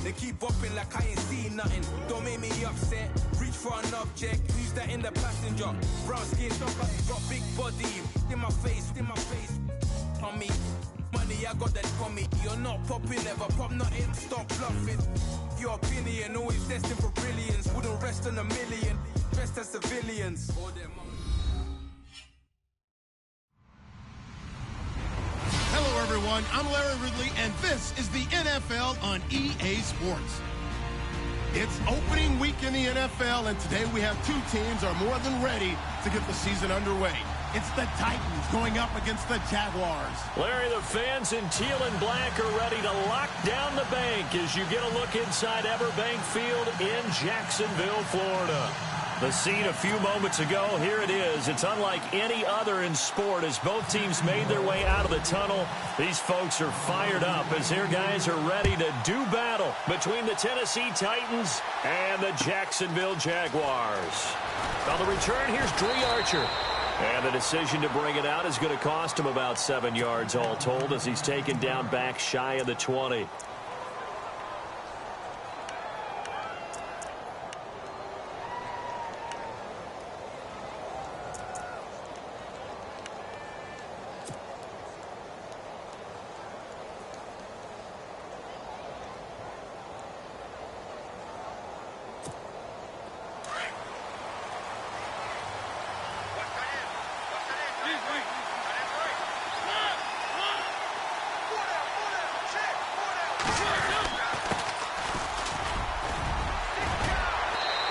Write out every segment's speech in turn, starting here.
They keep bopping like I ain't seen nothing. Don't make me upset. Reach for an object. Who's that in the passenger? Brown skin, got big body. In my face, on me. Money, I got that for me. You're not popping, never pop nothing. Stop bluffing. Your opinion, always destined for brilliance. Wouldn't rest on a million. Dressed as civilians. Hello, everyone. I'm Larry Ridley, and this is the NFL on EA Sports. It's opening week in the NFL, and today we have two teams are more than ready to get the season underway. It's the Titans going up against the Jaguars. Larry, the fans in teal and black are ready to lock down the bank as you get a look inside Everbank Field in Jacksonville, Florida. The scene a few moments ago, here it is. It's unlike any other in sport as both teams made their way out of the tunnel. These folks are fired up as their guys are ready to do battle between the Tennessee Titans and the Jacksonville Jaguars. On the return, here's Dre Archer. And the decision to bring it out is going to cost him about 7 yards all told as he's taken down back shy of the 20.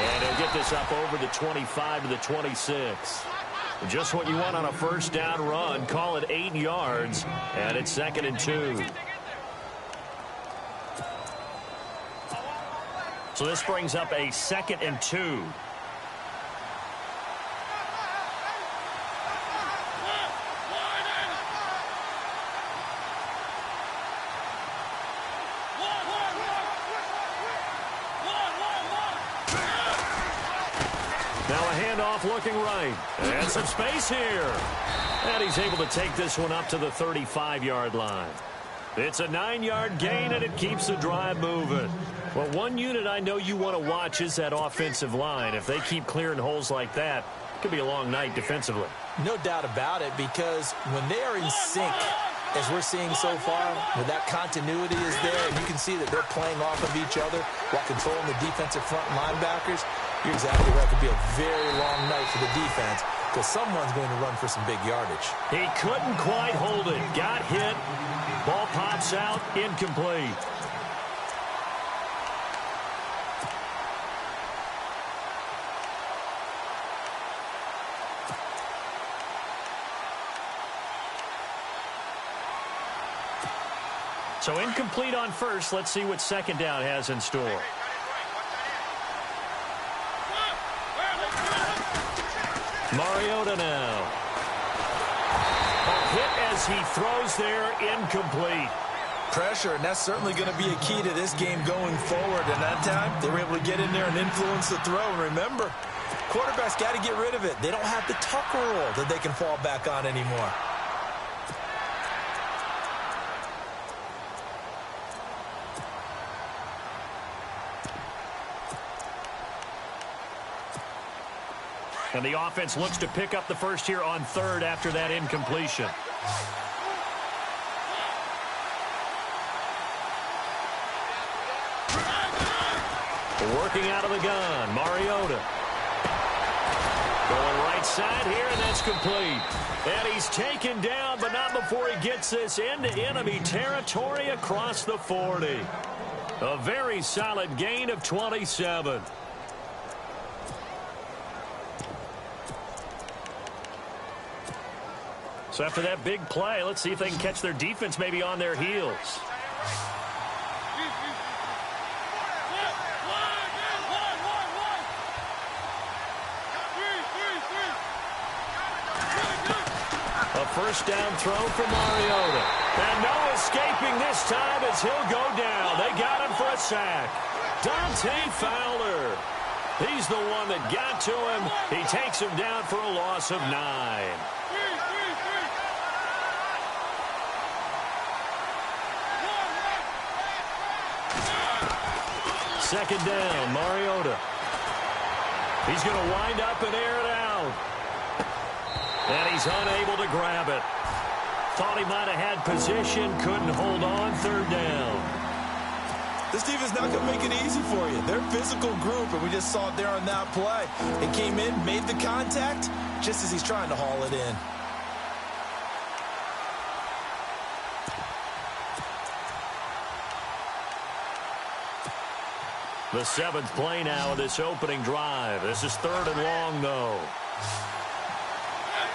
And he'll get this up over the 25 to the 26. Just what you want on a first down run. Call it 8 yards, and it's 2nd and 2. So this brings up a 2nd and 2. Now a handoff looking right. And some space here. And he's able to take this one up to the 35-yard line. It's a 9-yard gain, and it keeps the drive moving. Well, one unit I know you want to watch is that offensive line. If they keep clearing holes like that, it could be a long night defensively. No doubt about it, because when they are in sync, as we're seeing so far, when that continuity is there, and you can see that they're playing off of each other while controlling the defensive front linebackers, you're exactly right. It could be a very long night for the defense because someone's going to run for some big yardage. He couldn't quite hold it. Got hit. Ball pops out. Incomplete. So incomplete on first. Let's see what 2nd down has in store. Mariota now. A hit as he throws there, incomplete. Pressure, and that's certainly going to be a key to this game going forward. And that time, they were able to get in there and influence the throw. And remember, quarterbacks got to get rid of it. They don't have the tuck rule that they can fall back on anymore. And the offense looks to pick up the first here on 3rd after that incompletion. Working out of the gun, Mariota. Going right side here, and that's complete. And he's taken down, but not before he gets this into enemy territory across the 40. A very solid gain of 27. So after that big play, let's see if they can catch their defense maybe on their heels. A first down throw for Mariota. And no escaping this time as he'll go down. They got him for a sack. Dante Fowler. He's the one that got to him. He takes him down for a loss of 9. second down. Mariota. He's going to wind up and air it out. And he's unable to grab it. Thought he might have had position, couldn't hold on. Third down. This defense not going to make it easy for you. They're a physical group, and we just saw it there on that play. It came in, made the contact, just as he's trying to haul it in. The 7th play now of this opening drive. This is 3rd and long, though.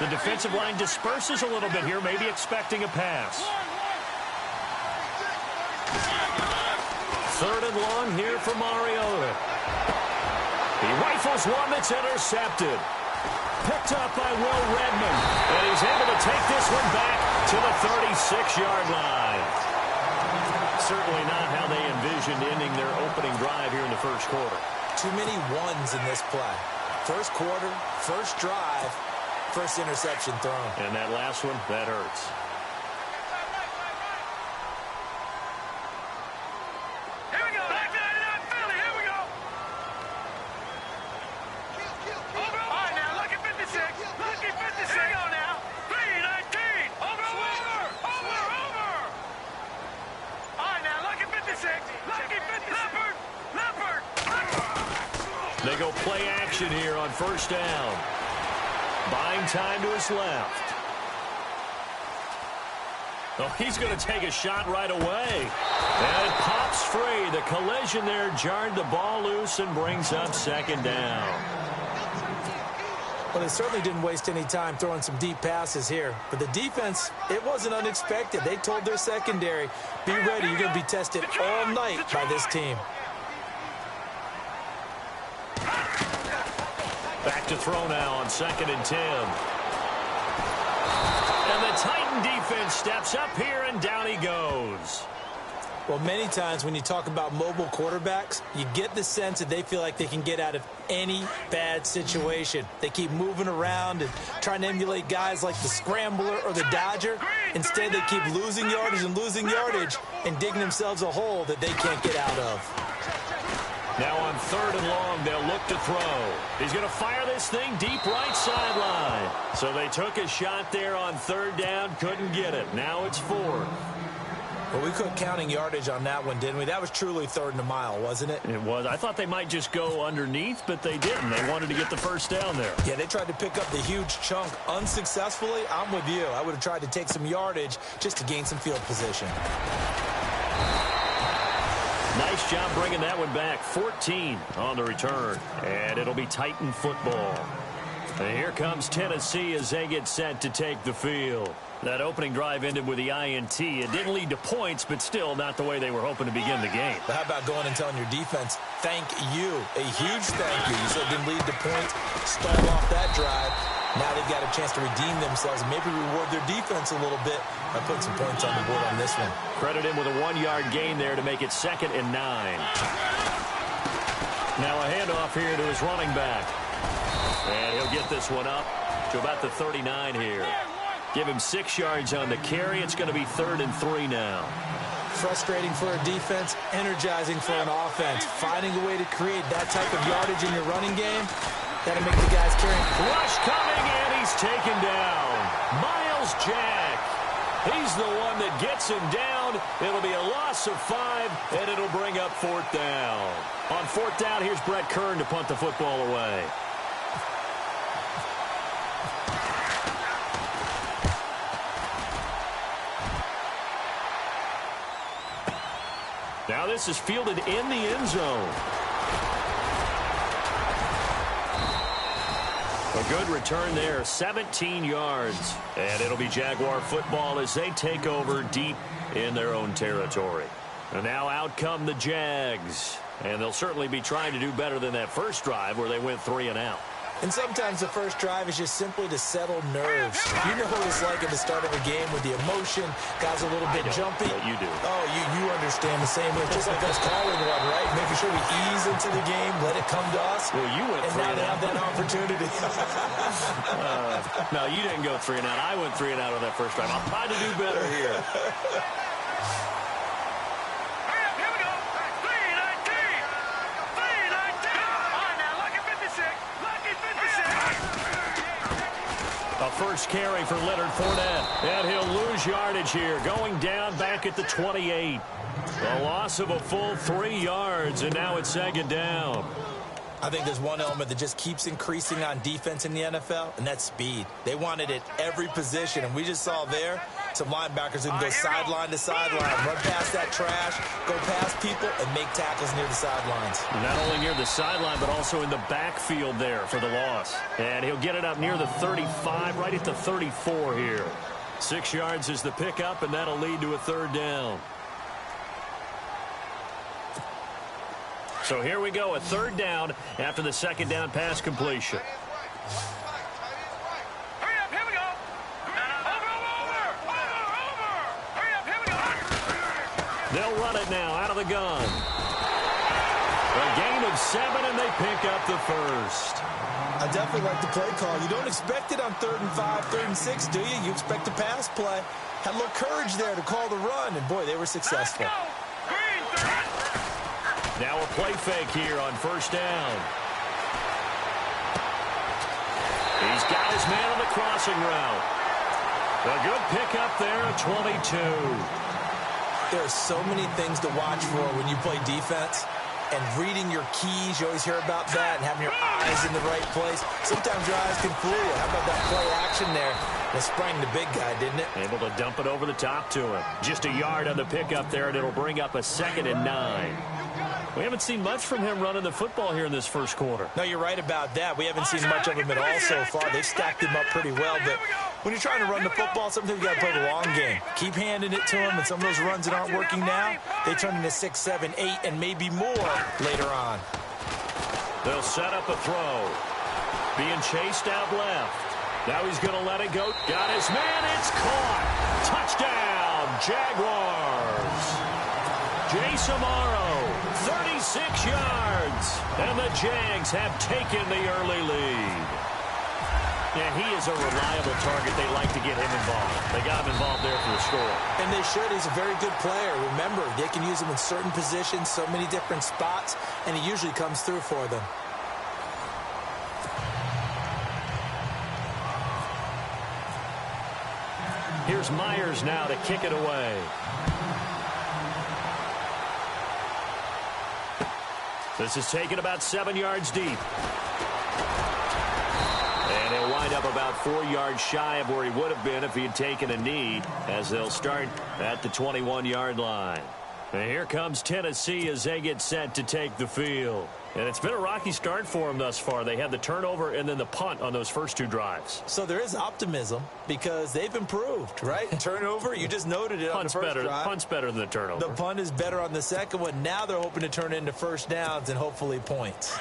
The defensive line disperses a little bit here, maybe expecting a pass. 3rd and long here for Mariota. He rifles one that's intercepted. Picked up by Will Redmond. And he's able to take this one back to the 36-yard line. Certainly not how they envisioned ending their opening drive here in the first quarter. Too many ones in this play. First quarter, first drive, first interception thrown. And that last one, that hurts. Here we go. Back there in Philly. Here we go. Over. All right, now, lucky 56. Lucky 56. Here we go now. 319. Over. All right, now, lucky 56. Lucky 56. Leopard. They go play action here on first down. Buying time to his left. Oh, he's going to take a shot right away. And it pops free. The collision there jarred the ball loose and brings up second down. Well, they certainly didn't waste any time throwing some deep passes here. But the defense, it wasn't unexpected. They told their secondary, be ready. You're going to be tested all night by this team. Back to throw now on 2nd and 10. And the Titan defense steps up here, and down he goes. Well, many times when you talk about mobile quarterbacks, you get the sense that they feel like they can get out of any bad situation. They keep moving around and trying to emulate guys like the Scrambler or the Dodger. Instead, they keep losing yardage and digging themselves a hole that they can't get out of. Now on 3rd and long, they'll look to throw. He's going to fire this thing deep right sideline. So they took a shot there on 3rd down, couldn't get it. Now it's 4th. Well, we quit counting yardage on that one, didn't we? That was truly 3rd and a mile, wasn't it? It was. I thought they might just go underneath, but they didn't. They wanted to get the first down there. Yeah, they tried to pick up the huge chunk unsuccessfully. I'm with you. I would have tried to take some yardage just to gain some field position. Nice job bringing that one back. 14 on the return. And it'll be Titan football. And here comes Tennessee as they get set to take the field. That opening drive ended with the INT. It didn't lead to points, but still not the way they were hoping to begin the game. But how about going and telling your defense, thank you. A huge thank you. You said it didn't lead to points. Start off that drive. Now they've got a chance to redeem themselves and maybe reward their defense a little bit by putting some points on the board on this one. Credit him with a 1-yard gain there to make it 2nd and 9. Now a handoff here to his running back. And he'll get this one up to about the 39 here. Give him 6 yards on the carry. It's going to be 3rd and 3 now. Frustrating for a defense, energizing for an offense. Finding a way to create that type of yardage in your running game, that'll make the guys carry. Rush coming, and he's taken down. Miles Jack. He's the one that gets him down. It'll be a loss of 5, and it'll bring up 4th down. On 4th down, here's Brett Kern to punt the football away. Now this is fielded in the end zone. A good return there, 17 yards. And it'll be Jaguar football as they take over deep in their own territory. And now out come the Jags. And they'll certainly be trying to do better than that first drive where they went 3 and out. And sometimes the first drive is just simply to settle nerves. You know what it's like at the start of a game with the emotion. Guys a little bit jumpy. But you do. Oh, you understand the same way. Just like us calling one, right? Making sure we ease into the game, let it come to us. Well, you went 3 and out. And now they have that opportunity. No, you didn't go 3 and out. I went 3 and out on that first drive. I'll try to do better here. Here we go. 319. first carry for Leonard Fournette. And he'll lose yardage here, going down back at the 28. A loss of a full 3 yards, and now it's second down. I think there's one element that just keeps increasing on defense in the NFL, and that's speed. They want it at every position, and we just saw there some linebackers who can go sideline to sideline, run past that trash, go past people, and make tackles near the sidelines. Not only near the sideline, but also in the backfield there for the loss. And he'll get it up near the 35, right at the 34 here. 6 yards is the pickup, and that'll lead to a third down. So here we go, a third down after the second down pass completion. Hurry up, here we go. Over. Hurry up, here we go. They'll run it now out of the gun. A gain of 7, and they pick up the first. I definitely like the play call. You don't expect it on 3rd and 5, 3rd and 6, do you? You expect a pass play. Had a little courage there to call the run, and boy, they were successful. Now a play fake here on first down. He's got his man on the crossing route. A good pickup there at 22. There are so many things to watch for when you play defense. And reading your keys, you always hear about that, and having your eyes in the right place. Sometimes your eyes can fool you. How about that play action there? That sprang the big guy, didn't it? Able to dump it over the top to him. Just a yard on the pickup there, and it'll bring up a 2nd and 9. We haven't seen much from him running the football here in this first quarter. No, you're right about that. We haven't seen much of him at all so far. They've stacked him up pretty well, but when you're trying to run the football, sometimes you got to play the long game. Keep handing it to him, and some of those runs that aren't working now, they turn into 6, 7, 8, and maybe more later on. They'll set up a throw. Being chased out left. Now he's going to let it go. Got his man. It's caught. Touchdown, Jaguars. Jay Samaro, 36 yards. And the Jags have taken the early lead. Yeah, he is a reliable target. They like to get him involved. They got him involved there for the score. And they should. He's a very good player. Remember, they can use him in certain positions, so many different spots, and he usually comes through for them. Here's Myers now to kick it away. This is taken about 7 yards deep. And he'll wind up about 4 yards shy of where he would have been if he had taken a knee, as they'll start at the 21-yard line. And here comes Tennessee as they get set to take the field. And it's been a rocky start for them thus far. They had the turnover and then the punt on those first 2 drives. So there is optimism because they've improved, right? Turnover, you just noted it on the first drive. Punt's better than the turnover. The punt is better on the second one. Now they're hoping to turn it into first downs and hopefully points.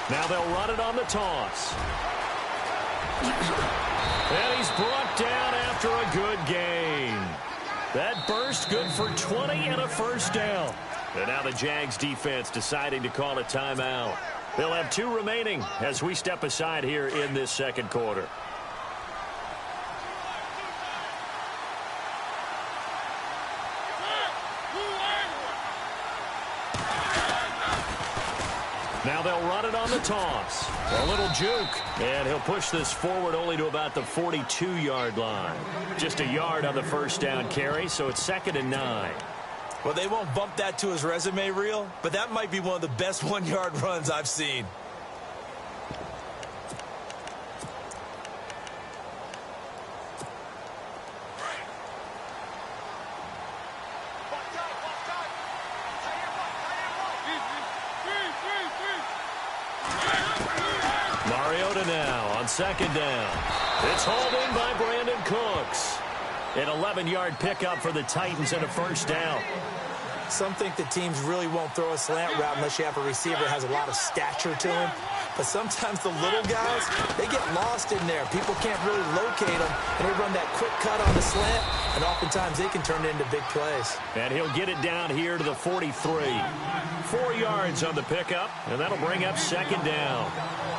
Now they'll run it on the toss. And he's brought down after a good gain. That burst good for 20 and a first down. And now the Jags defense deciding to call a timeout. They'll have 2 remaining as we step aside here in this second quarter. Now they'll run it on the toss. A little juke. And he'll push this forward only to about the 42-yard line. Just a yard on the first down carry, so it's 2nd and 9. Well, they won't bump that to his resume reel, but that might be one of the best 1-yard runs I've seen. Now on second down. It's hauled in by Brandon Cooks. An 11-yard pickup for the Titans and a first down. Some think that teams really won't throw a slant route unless you have a receiver that has a lot of stature to him. But sometimes the little guys, they get lost in there. People can't really locate them, and they run that quick cut on the slant, and oftentimes they can turn it into big plays. And he'll get it down here to the 43. 4 yards on the pickup, and that'll bring up second down.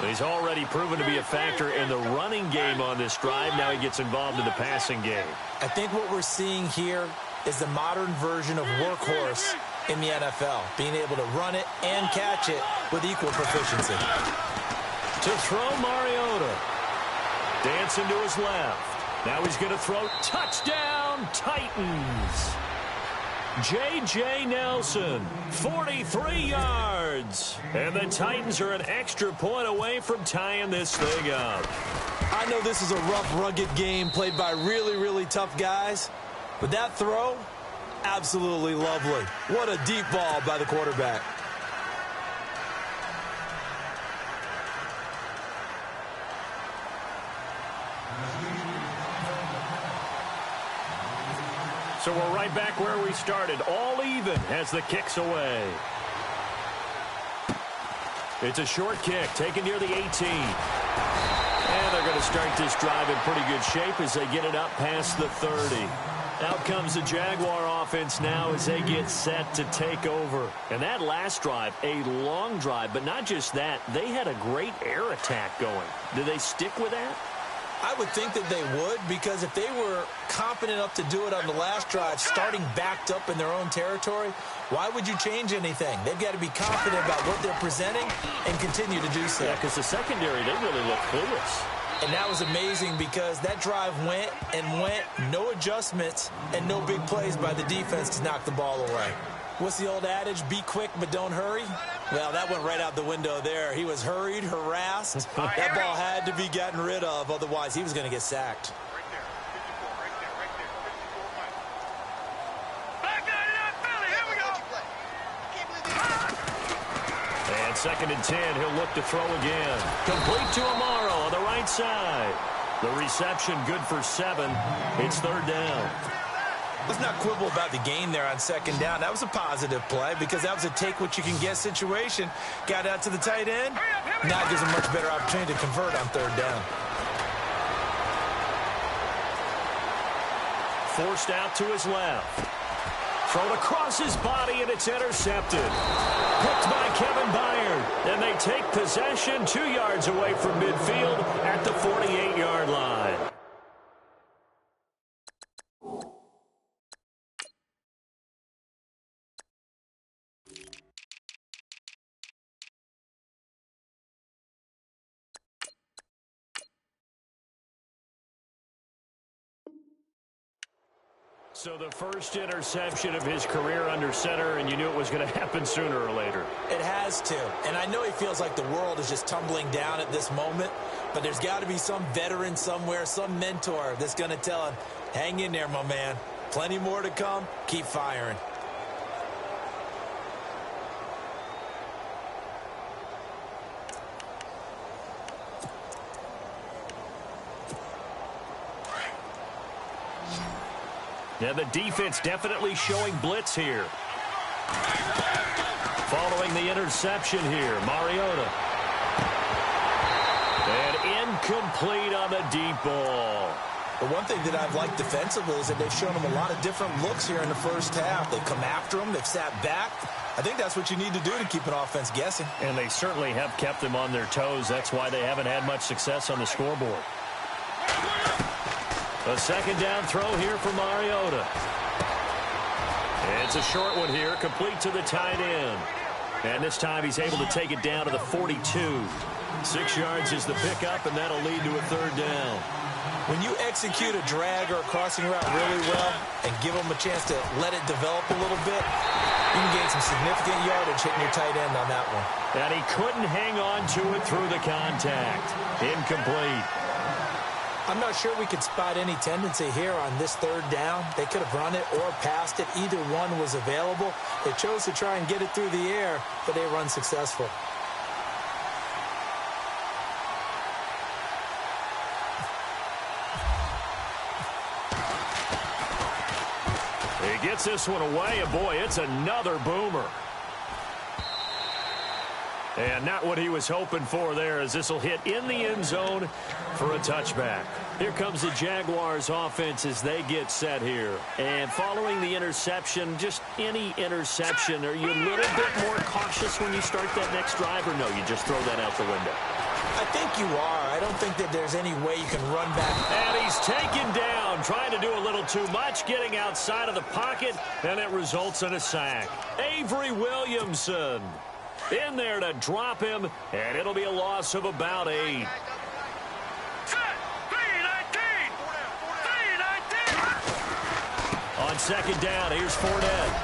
He's already proven to be a factor in the running game on this drive. Now he gets involved in the passing game. I think what we're seeing here is the modern version of workhorse in the NFL, being able to run it and catch it with equal proficiency. To throw, Mariota. Dancing to his left. Now he's going to throw. Touchdown, Titans. J.J. Nelson, 43 yards. And the Titans are an extra point away from tying this thing up. I know this is a rough, rugged game played by really, really tough guys. But that throw, absolutely lovely. What a deep ball by the quarterback. So we're right back where we started, all even as the kick's away. It's a short kick, taken near the 18. And they're going to start this drive in pretty good shape as they get it up past the 30. Out comes the Jaguar offense now as they get set to take over. And that last drive, a long drive, but not just that, they had a great air attack going. Do they stick with that? I would think that they would, because if they were confident enough to do it on the last drive, starting backed up in their own territory, why would you change anything? They've got to be confident about what they're presenting and continue to do so. Yeah, because the secondary, they really look clueless. And that was amazing because that drive went and went, no adjustments and no big plays by the defense to knock the ball away. What's the old adage? Be quick, but don't hurry. Well, that went right out the window there. He was hurried, harassed. That ball had to be gotten rid of, otherwise he was going to get sacked. And 2nd and 10, he'll look to throw again. Complete to Amaro on the right side. The reception good for 7. It's 3rd down. Let's not quibble about the gain there on 2nd down. That was a positive play because that was a take-what-you-can-get situation. Got out to the tight end. Now it gives him a much better opportunity to convert on 3rd down. Forced out to his left. Thrown across his body, and it's intercepted. Picked by Kevin Byard. And they take possession 2 yards away from midfield at the 48-yard line. So the first interception of his career under center, and you knew it was going to happen sooner or later. It has to. And I know he feels like the world is just tumbling down at this moment, but there's got to be some veteran somewhere, some mentor that's going to tell him, hang in there, my man. Plenty more to come. Keep firing. Yeah, the defense definitely showing blitz here. Following the interception here, Mariota. And incomplete on the deep ball. The one thing that I've liked defensively is that they've shown him a lot of different looks here in the first half. They've come after him. They've sat back. I think that's what you need to do to keep an offense guessing. And they certainly have kept them on their toes. That's why they haven't had much success on the scoreboard. A 2nd down throw here for Mariota. It's a short one here, complete to the tight end. And this time he's able to take it down to the 42. 6 yards is the pickup, and that'll lead to a 3rd down. When you execute a drag or a crossing route really well and give them a chance to let it develop a little bit, you can gain some significant yardage hitting your tight end on that one. And he couldn't hang on to it through the contact. Incomplete. I'm not sure we could spot any tendency here on this 3rd down. They could have run it or passed it. Either one was available. They chose to try and get it through the air, but they were unsuccessful. He gets this one away, and boy, it's another boomer. And not what he was hoping for there, as this will hit in the end zone for a touchback. Here comes the Jaguars offense as they get set here. And following the interception, just any interception, are you a little bit more cautious when you start that next drive, or no, you just throw that out the window? I think you are. I don't think that there's any way you can run back. And he's taken down, trying to do a little too much, getting outside of the pocket, and it results in a sack. Avery Williamson in there to drop him, and it'll be a loss of about 8. On second down, here's Fournette.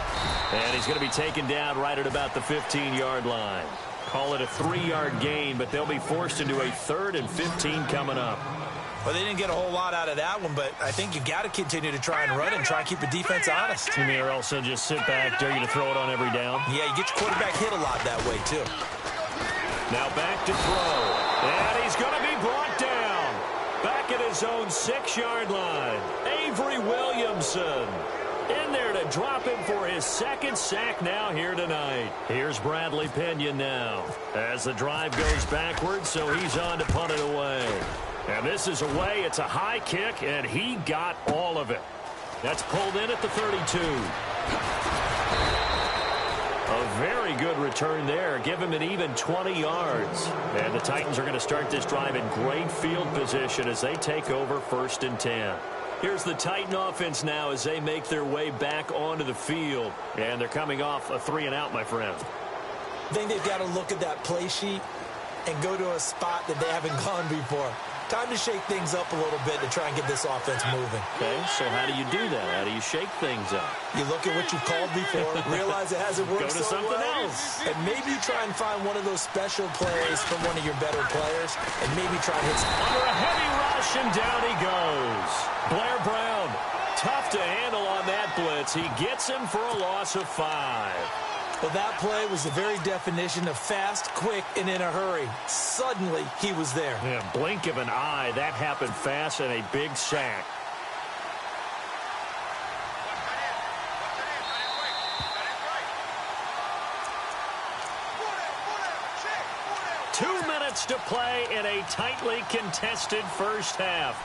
And he's going to be taken down right at about the 15-yard line. Call it a 3-yard gain, but they'll be forced into a 3rd and 15 coming up. Well, they didn't get a whole lot out of that one, but I think you got to continue to try and run and try and keep the defense honest. You mean, or also just sit back, dare you to throw it on every down? Yeah, you get your quarterback hit a lot that way, too. Now back to throw. And he's going to be brought down. Back at his own 6-yard line. Avery Williamson in there to drop him for his 2nd sack now here tonight. Here's Bradley Pinion now as the drive goes backwards, so he's on to punt it away. And this is away. It's a high kick, and he got all of it. That's pulled in at the 32. A very good return there. Give him an even 20 yards. And the Titans are going to start this drive in great field position as they take over 1st and 10. Here's the Titan offense now as they make their way back onto the field. And they're coming off a 3-and-out, my friend. I think they've got to look at that play sheet and go to a spot that they haven't gone before. Time to shake things up a little bit to try and get this offense moving. Okay, so how do you do that? How do you shake things up? You look at what you've called before, realize it hasn't worked Go to so something well, else. and maybe try and find one of those special plays from one of your better players, and maybe try and hit under a heavy rush, and down he goes. Blair Brown, tough to handle on that blitz. He gets him for a loss of 5. Well, that play was the very definition of fast, quick, and in a hurry. Suddenly, he was there. Yeah, blink of an eye. That happened fast and a big sack. To play in a tightly contested first half.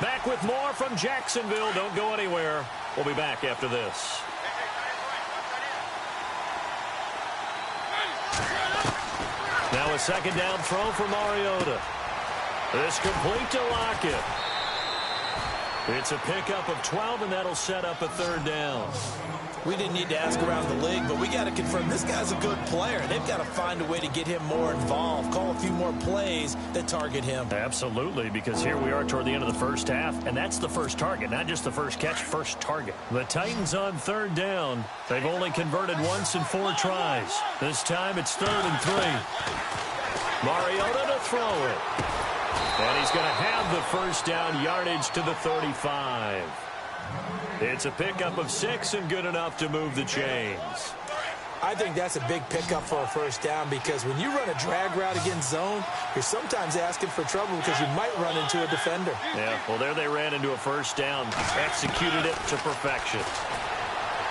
Back with more from Jacksonville. Don't go anywhere. We'll be back after this. Now a 2nd down throw for Mariota. This complete to Lockett. It's a pickup of 12, and that'll set up a 3rd down. We didn't need to ask around the league, but we got to confirm this guy's a good player. They've got to find a way to get him more involved, call a few more plays that target him. Absolutely, because here we are toward the end of the first half, and that's the first target, not just the first catch, first target. The Titans on 3rd down. They've only converted once in 4 tries. This time it's 3rd and 3. Mariota to throw it. And he's going to have the 1st down yardage to the 35. It's a pickup of 6 and good enough to move the chains. I think that's a big pickup for a 1st down because when you run a drag route against zone, you're sometimes asking for trouble because you might run into a defender. Yeah, well, there they ran into a 1st down, executed it to perfection.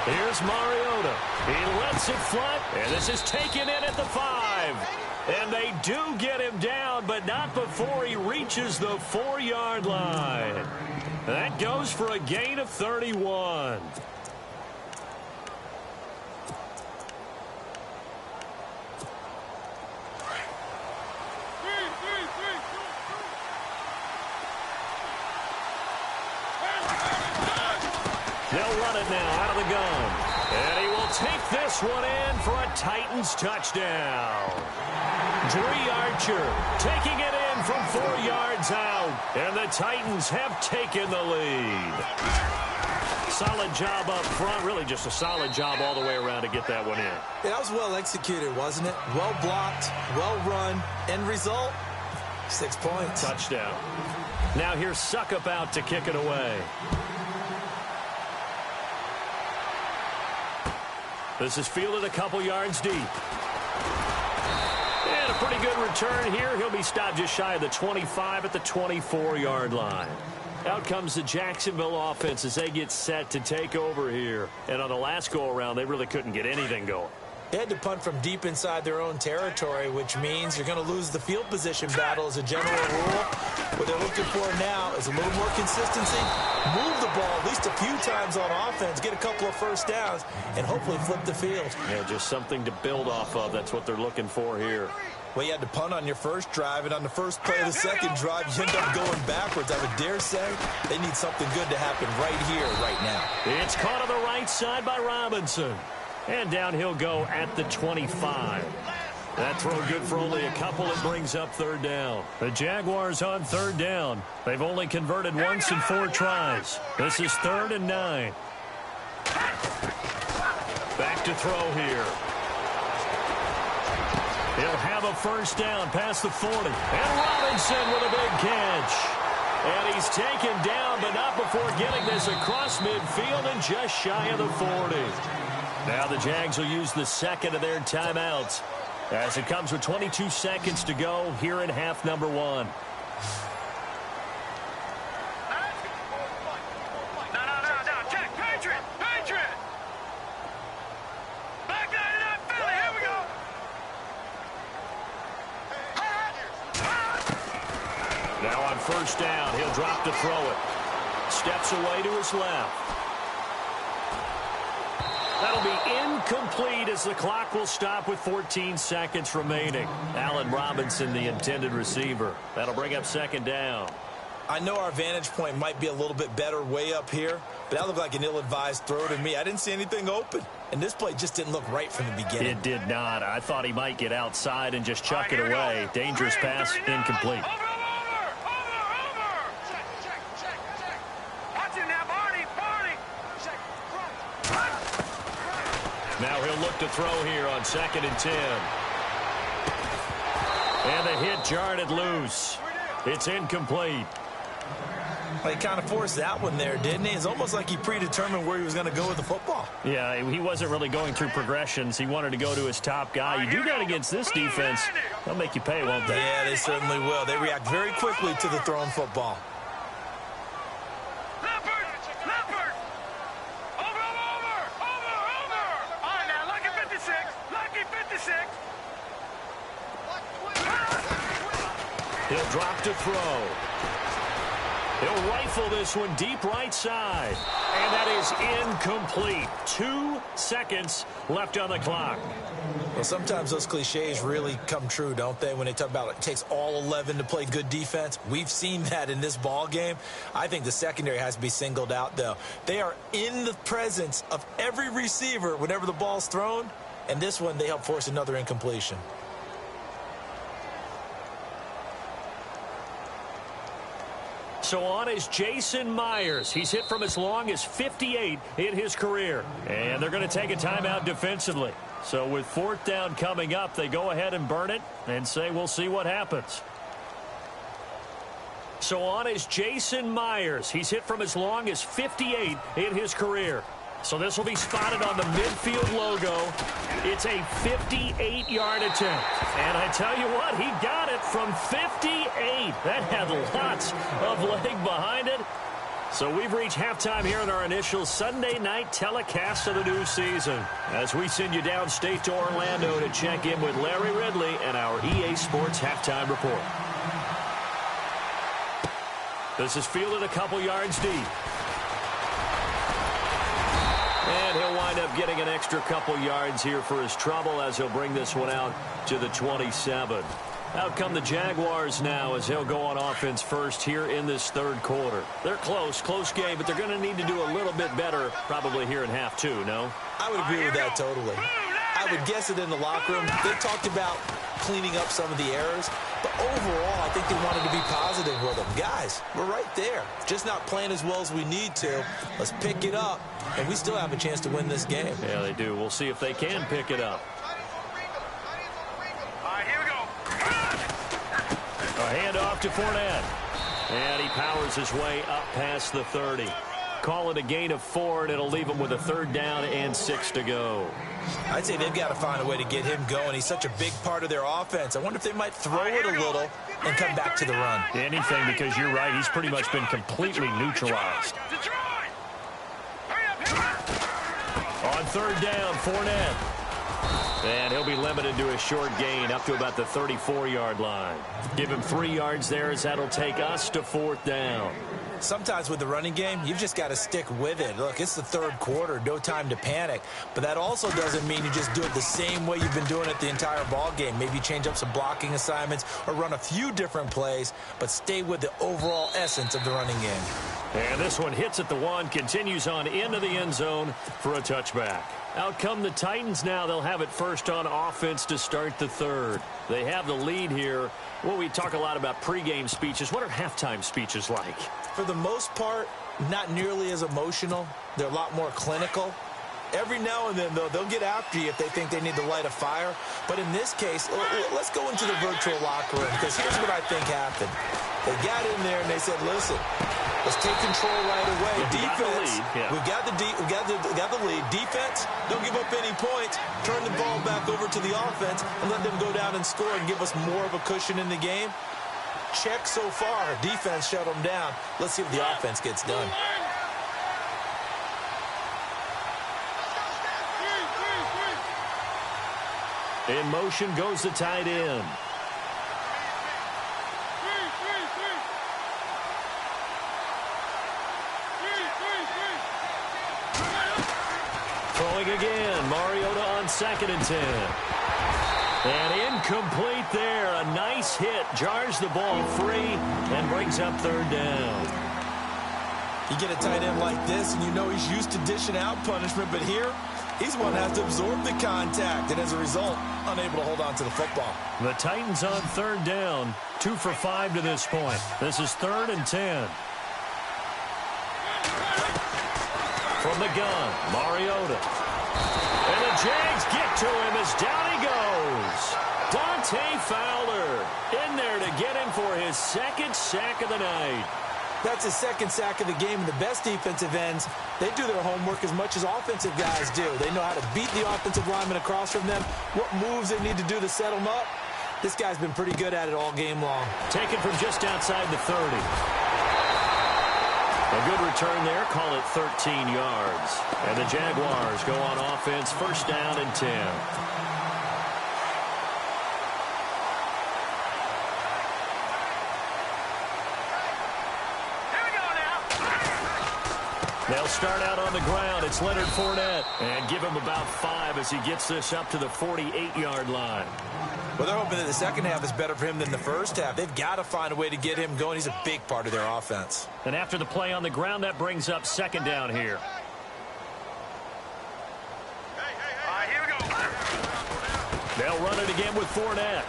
Here's Mariota. He lets it fly, and this is taken in at the 5. And they do get him down, but not before he reaches the 4-yard line. That goes for a gain of 31. They'll run it now out of the gun. And he will take this one in for a Titans touchdown. Dree Archer taking it in from 4 yards out. And the Titans have taken the lead. Solid job up front. Really just a solid job all the way around to get that one in. That was well executed, wasn't it? Well blocked, well run. End result, 6 points. Touchdown. Now here's Suckup out to kick it away. This is fielded a couple yards deep. And a pretty good return here. He'll be stopped just shy of the 25 at the 24-yard line. Out comes the Jacksonville offense as they get set to take over here. And on the last go-around, they really couldn't get anything going. They had to punt from deep inside their own territory, which means you're going to lose the field position battle as a general rule. What they're looking for now is a little more consistency, move the ball at least a few times on offense, get a couple of first downs, and hopefully flip the field. Yeah, just something to build off of. That's what they're looking for here. Well, you had to punt on your first drive, and on the first play of the second drive, you end up going backwards. I would dare say they need something good to happen right here, right now. It's caught on the right side by Robinson. And down he'll go at the 25. That throw good for only a couple. It brings up third down. The Jaguars on third down. They've only converted once in 4 tries. This is 3rd and 9. Back to throw here. He'll have a first down past the 40. And Robinson with a big catch. And he's taken down, but not before getting this across midfield and just shy of the 40. Now the Jags will use the second of their timeouts as it comes with 22 seconds to go here in half number 1. No. Check. Patriot. Back that it up, Philly. Here we go. Now on first down, he'll drop to throw it. Steps away to his left. That'll be incomplete as the clock will stop with 14 seconds remaining. Allen Robinson, the intended receiver. That'll bring up second down. I know our vantage point might be a little bit better way up here, but that looked like an ill-advised throw to me. I didn't see anything open, and this play just didn't look right from the beginning. It did not. I thought he might get outside and just chuck it away. Dangerous pass, incomplete. Over. Watch him now, Barney. Now he'll look to throw here on 2nd and 10. And the hit jarred it loose. It's incomplete. Well, he kind of forced that one there, didn't he? It's almost like he predetermined where he was going to go with the football. Yeah, he wasn't really going through progressions. He wanted to go to his top guy. You do that against this defense, they'll make you pay, won't they? Yeah, they certainly will. They react very quickly to the thrown football. Leopard. Over. All right, now, lucky 56. He'll drop to throw. He'll rifle this one deep right side. And that is incomplete. 2 seconds left on the clock. Well, sometimes those cliches really come true, don't they? When they talk about it takes all 11 to play good defense. We've seen that in this ball game. I think the secondary has to be singled out, though. They are in the presence of every receiver whenever the ball's thrown. And this one, they help force another incompletion. So on is Jason Myers. He's hit from as long as 58 in his career. And they're going to take a timeout defensively. So with 4th down coming up, they go ahead and burn it and say we'll see what happens. So on is Jason Myers. He's hit from as long as 58 in his career. So this will be spotted on the midfield logo. It's a 58-yard attempt. And I tell you what, he got it from 58. That had lots of leg behind it. So we've reached halftime here in our initial Sunday night telecast of the new season, as we send you downstate to Orlando to check in with Larry Ridley and our EA Sports Halftime Report. This is fielded a couple yards deep. And he'll wind up getting an extra couple yards here for his trouble as he'll bring this one out to the 27. Out come the Jaguars now as he'll go on offense first here in this 3rd quarter. They're close game, but they're going to need to do a little bit better probably here in half 2, no? I would agree with that totally. I would guess it in the locker room. They talked about cleaning up some of the errors, but overall, I think they wanted to be positive with them. Guys, we're right there. Just not playing as well as we need to. Let's pick it up, and we still have a chance to win this game. Yeah, they do. We'll see if they can pick it up. All right, here we go. A handoff to Fournette. And he powers his way up past the 30. Call it a gain of 4, and it'll leave him with a 3rd down and 6 to go. I'd say they've got to find a way to get him going. He's such a big part of their offense. I wonder if they might throw it a little and come back to the run. Anything, because you're right. He's pretty much been completely neutralized. On 3rd down, Fournette. And he'll be limited to a short gain up to about the 34-yard line. Give him 3 yards there as that'll take us to 4th down. Sometimes with the running game, you've just got to stick with it. Look, it's the 3rd quarter, no time to panic. But that also doesn't mean you just do it the same way you've been doing it the entire ball game. Maybe change up some blocking assignments or run a few different plays, but stay with the overall essence of the running game. And this one hits at the 1, continues on into the end zone for a touchback. Out come the Titans now. They'll have it first on offense to start the 3rd. They have the lead here. Well, we talk a lot about pregame speeches. What are halftime speeches like? For the most part, not nearly as emotional. They're a lot more clinical. Every now and then, though, they'll get after you if they think they need to light a fire. But in this case, let's go into the virtual locker room, because here's what I think happened. They got in there and they said, listen, let's take control right away. Defense, we got the lead. Defense, don't give up any points. Turn the ball back over to the offense and let them go down and score and give us more of a cushion in the game. Check so far. Defense shut them down. Let's see if the offense gets done. In motion goes the tight end. Throwing again. Mariota on 2nd and 10. And incomplete there. A nice hit. Jars the ball free and brings up 3rd down. You get a tight end like this, and you know he's used to dishing out punishment, but here, he's one that has to absorb the contact, and as a result, unable to hold on to the football. The Titans on 3rd down. 2 for 5 to this point. This is 3rd and 10. From the gun, Mariota. And the Jags get to him as down he goes. Dante Fowler in there to get him for his 2nd sack of the night. That's his 2nd sack of the game, and the best defensive ends, they do their homework as much as offensive guys do. They know how to beat the offensive lineman across from them, what moves they need to do to set them up. This guy's been pretty good at it all game long. Taken from just outside the 30. A good return there, call it 13 yards. And the Jaguars go on offense, 1st down and 10. They'll start out on the ground. It's Leonard Fournette. And give him about 5 as he gets this up to the 48-yard line. Well, they're hoping that the second half is better for him than the first half. They've got to find a way to get him going. He's a big part of their offense. And after the play on the ground, that brings up 2nd down here. Here we go. They'll run it again with Fournette.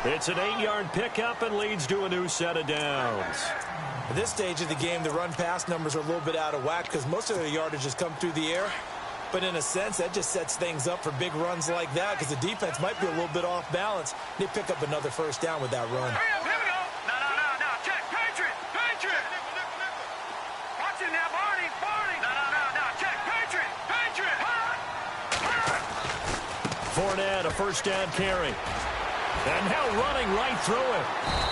It's an 8-yard pickup and leads to a new set of downs. At this stage of the game, the run-pass numbers are a little bit out of whack because most of their yardage has come through the air. But in a sense, that just sets things up for big runs like that because the defense might be a little bit off balance. They pick up another 1st down with that run. Hurry up, here we go. No. Check. Patriot. Watch it now, Barney. No. Check. Patriot. Fournette, a 1st down carry. And now running right through him.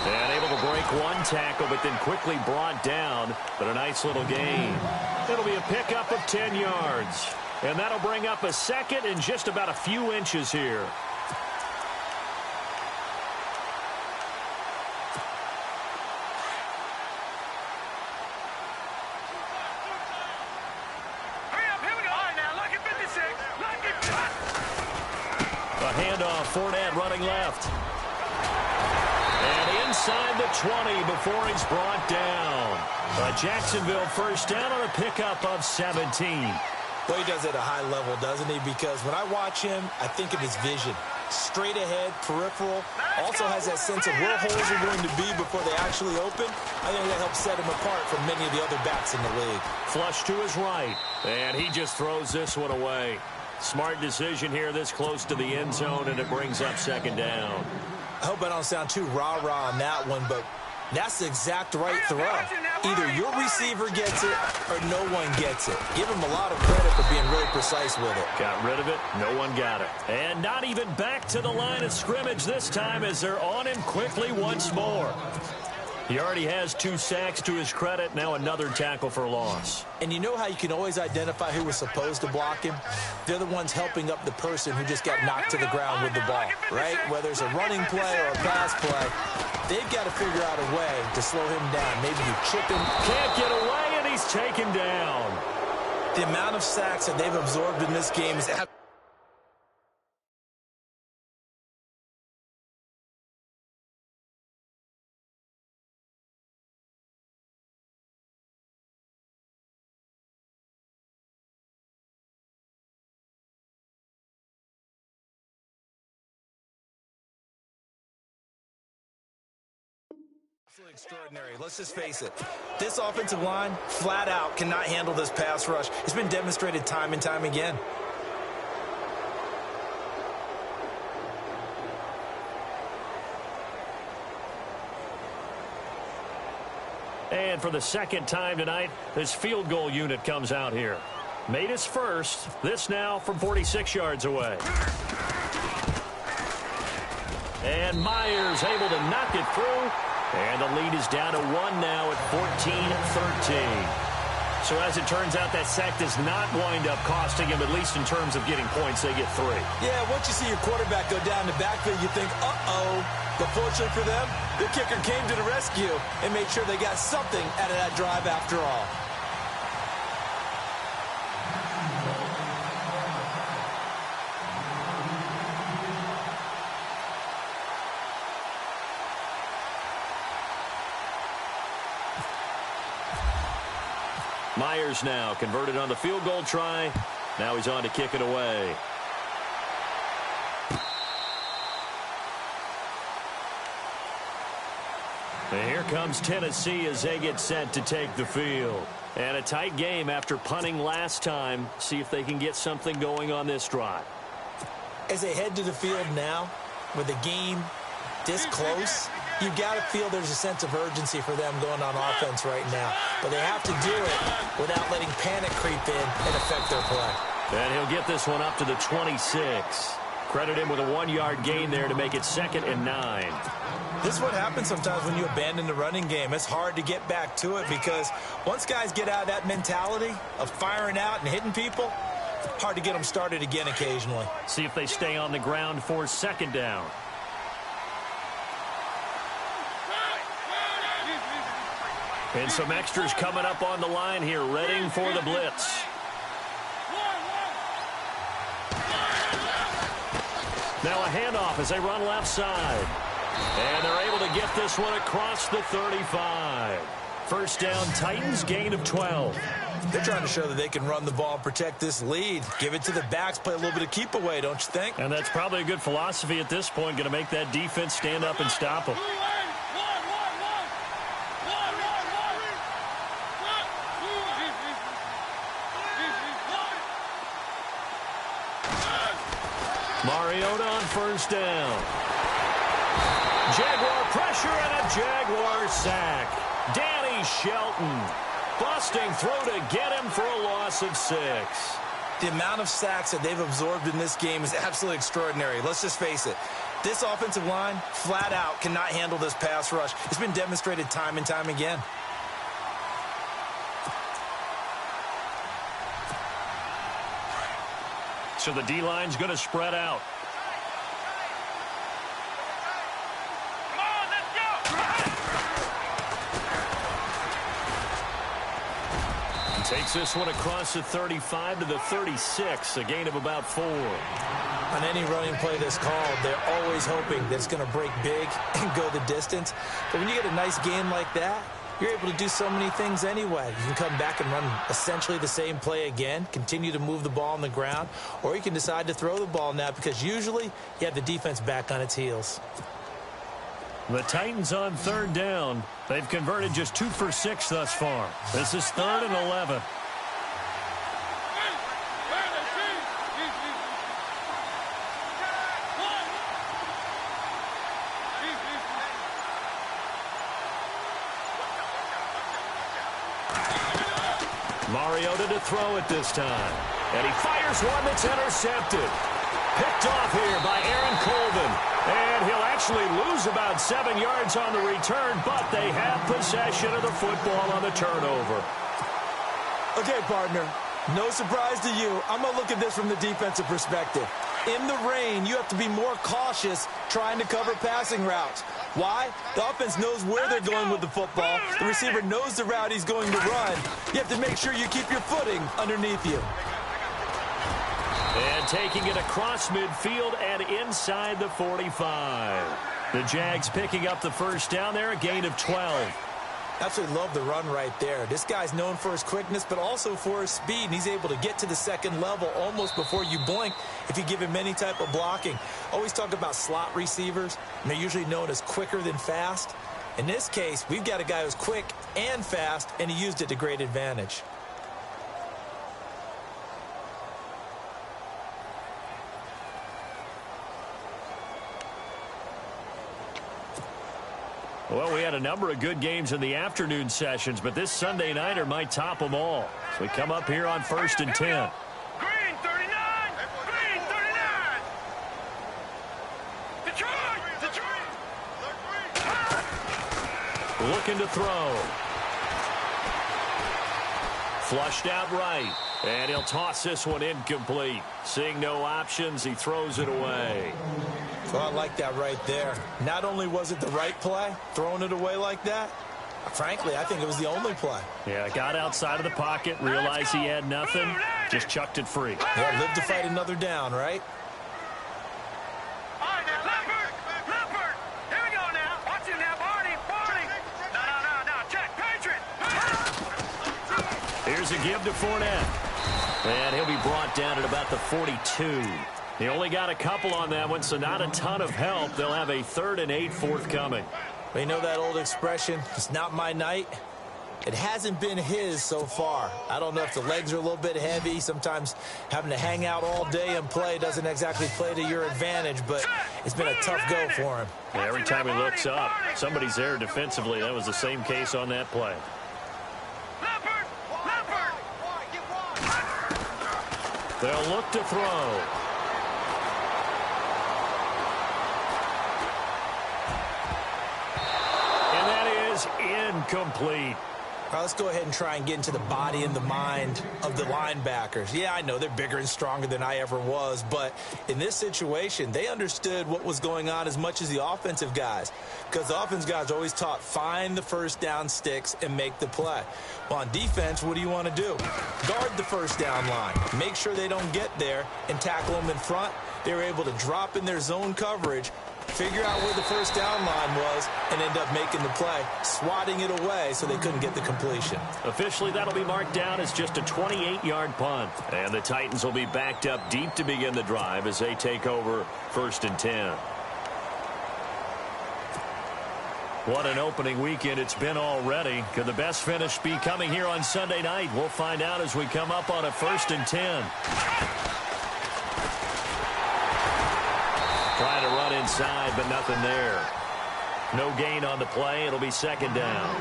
And able to break one tackle, but then quickly brought down. But a nice little gain. It'll be a pickup of 10 yards. And that'll bring up a 2nd and just about a few inches here. Hurry up, here we go. All right, now, lucky 56. A handoff, Fournette running left. And inside the 20 before he's brought down. A Jacksonville 1st down on a pickup of 17. Well, he does it at a high level, doesn't he? Because when I watch him, I think of his vision. Straight ahead, peripheral. Also has that sense of where holes are going to be before they actually open. I think that helps set him apart from many of the other backs in the league. Flush to his right. And he just throws this one away. Smart decision here this close to the end zone, and it brings up 2nd down. I hope I don't sound too rah-rah on that one, but that's the exact right throw. Either your receiver gets it or no one gets it. Give him a lot of credit for being really precise with it. Got rid of it. No one got it. And not even back to the line of scrimmage this time as they're on him quickly once more. He already has 2 sacks to his credit. Now another tackle for loss. And you know how you can always identify who was supposed to block him? They're the ones helping up the person who just got knocked to the ground with the ball, right? Whether it's a running play or a pass play, they've got to figure out a way to slow him down. Maybe you chip him. Can't get away, and he's taken down. The amount of sacks that they've absorbed in this game is absolutely. Extraordinary. Let's just face it. This offensive line, flat out, cannot handle this pass rush. It's been demonstrated time and time again. And for the second time tonight, this field goal unit comes out here. Made his first. This now from 46 yards away. And Myers able to knock it through. And the lead is down to 1 now at 14-13. So as it turns out, that sack does not wind up costing him, at least in terms of getting points. They get 3. Yeah, once you see your quarterback go down the backfield, you think, uh-oh. But fortunately for them, the kicker came to the rescue and made sure they got something out of that drive after all. Myers now converted on the field goal try. Now he's on to kick it away. And here comes Tennessee as they get set to take the field. And a tight game after punting last time. See if they can get something going on this drive. As they head to the field now, with the game this close, you've got to feel there's a sense of urgency for them going on offense right now. But they have to do it without letting panic creep in and affect their play. And he'll get this one up to the 26. Credit him with a 1-yard gain there to make it 2nd and 9. This is what happens sometimes when you abandon the running game. It's hard to get back to it because once guys get out of that mentality of firing out and hitting people, hard to get them started again occasionally. See if they stay on the ground for 2nd down. And some extras coming up on the line here, readying for the blitz. Now a handoff as they run left side. And they're able to get this one across the 35. First down, Titans, gain of 12. They're trying to show that they can run the ball and protect this lead. Give it to the backs, play a little bit of keep away, don't you think? And that's probably a good philosophy at this point, going to make that defense stand up and stop them. Mariota on first down. Jaguar pressure and a Jaguar sack. Danny Shelton busting through to get him for a loss of 6. The amount of sacks that they've absorbed in this game is absolutely extraordinary. Let's just face it. This offensive line, flat out, cannot handle this pass rush. It's been demonstrated time and time again. So the D-line's going to spread out. Takes this one across the 35 to the 36, a gain of about 4. On any running play that's called, they're always hoping that it's going to break big and go the distance. But when you get a nice game like that, you're able to do so many things anyway. You can come back and run essentially the same play again, continue to move the ball on the ground, or you can decide to throw the ball now because usually you have the defense back on its heels. The Titans on 3rd down. They've converted just 2 for 6 thus far. This is 3rd and 11. Mariota to throw it this time. And he fires one that's intercepted. Picked off here by Aaron Colvin. And he'll actually lose about 7 yards on the return, but they have possession of the football on the turnover. Okay, partner, no surprise to you. I'm going to look at this from the defensive perspective. In the rain, you have to be more cautious trying to cover passing routes. Why? The offense knows where they're going with the football. The receiver knows the route he's going to run. You have to make sure you keep your footing underneath you. And taking it across midfield and inside the 45. The Jags picking up the first down there, a gain of 12. Absolutely love the run right there. This guy's known for his quickness, but also for his speed. And he's able to get to the second level almost before you blink if you give him any type of blocking. Always talk about slot receivers, and they're usually known as quicker than fast. In this case, we've got a guy who's quick and fast, and he used it to great advantage. Well, we had a number of good games in the afternoon sessions, but this Sunday nighter might top them all. So we come up here on 1st and 10. Green 39! Green 39! Detroit! Looking to throw. Flushed out right. And he'll toss this one incomplete. Seeing no options, he throws it away. Well, I like that right there. Not only was it the right play, throwing it away like that, frankly, I think it was the only play. Yeah, got outside of the pocket, realized he had nothing, just chucked it free. Yeah, live to fight another down, right? All right, now, Leopard! Here we go now. Watch him now, Barney! No, check, Patriot! Here's a give to Fournette. And he'll be brought down at about the 42. He only got a couple on that one, so not a ton of help. They'll have a 3rd and 8 forthcoming. Well, you know that old expression, it's not my night? It hasn't been his so far. I don't know if the legs are a little bit heavy. Sometimes having to hang out all day and play doesn't exactly play to your advantage, but it's been a tough go for him. Yeah, every time he looks up, somebody's there defensively. That was the same case on that play. Leopard! They'll look to throw. Incomplete. All right, let's go ahead and try and get into the body and the mind of the linebackers. Yeah, I know they're bigger and stronger than I ever was, but in this situation, they understood what was going on as much as the offensive guys, because the offensive guys are always taught, find the first down sticks and make the play. Well, on defense, what do you want to do? Guard the first down line. Make sure they don't get there and tackle them in front. They were able to drop in their zone coverage, figure out where the first down line was, and end up making the play, swatting it away so they couldn't get the completion. Officially, that'll be marked down as just a 28-yard punt. And the Titans will be backed up deep to begin the drive as they take over 1st and 10. What an opening weekend it's been already. Could the best finish be coming here on Sunday night? We'll find out as we come up on a 1st and 10. Trying to run inside, but nothing there. No gain on the play. It'll be 2nd down.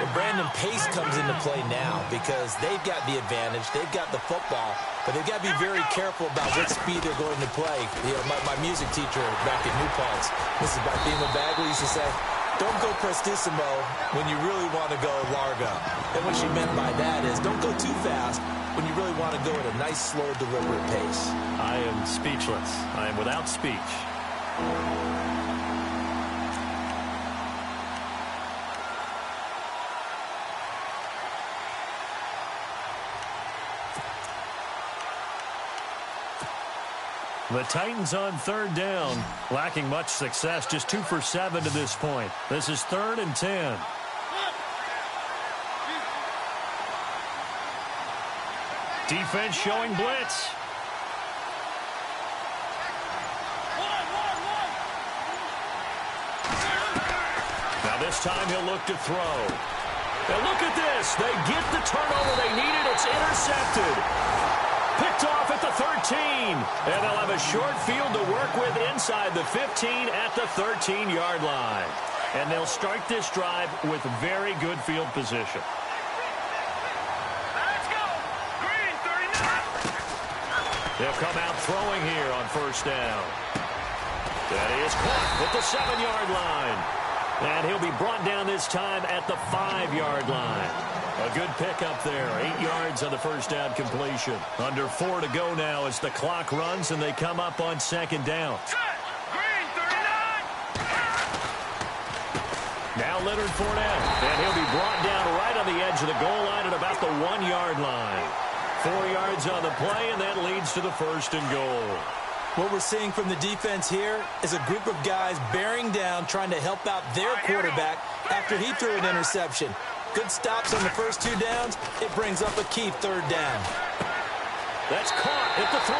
Well, Brandon, pace comes into play now because they've got the advantage. They've got the football, but they've got to be very careful about what speed they're going to play. You know, my music teacher back at New Paltz, Mrs. Barthema Bagley, used to say, don't go prestissimo when you really want to go largo. And what she meant by that is don't go too fast when you really want to go at a nice, slow, deliberate pace. I am speechless. I am without speech. The Titans on 3rd down, lacking much success, just 2 for 7 to this point. This is 3rd and 10. Defense showing blitz. Now this time he'll look to throw. And look at this. They get the turnover they needed. It's intercepted. Picked off at the 13. And they'll have a short field to work with inside the 15 at the 13-yard line. And they'll start this drive with very good field position. Let's go! Green 39! They'll come out throwing here on 1st down. That is caught at the 7-yard line. And he'll be brought down this time at the 5-yard line. A good pickup there. 8 yards on the first down completion. Under 4 to go now as the clock runs and they come up on second down. Green, 39. Now Leonard Fournette. And he'll be brought down right on the edge of the goal line at about the 1-yard line. 4 yards on the play, and that leads to the first and goal. What we're seeing from the defense here is a group of guys bearing down, trying to help out their quarterback after he threw an interception. Good stops on the first 2 downs. It brings up a key 3rd down. That's caught at the 3.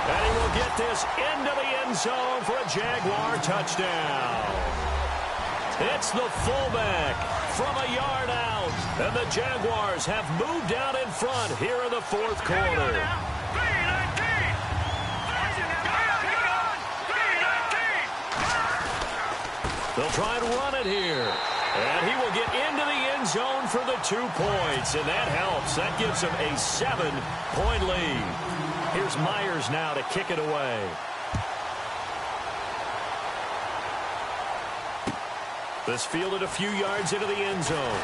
And he will get this into the end zone for a Jaguar touchdown. It's the fullback from a yard out. And the Jaguars have moved out in front here in the 4th quarter. They'll try and run it here. And he will get into the end zone for the 2 points. And that helps. That gives him a 7-point lead. Here's Myers now to kick it away. This fielded a few yards into the end zone.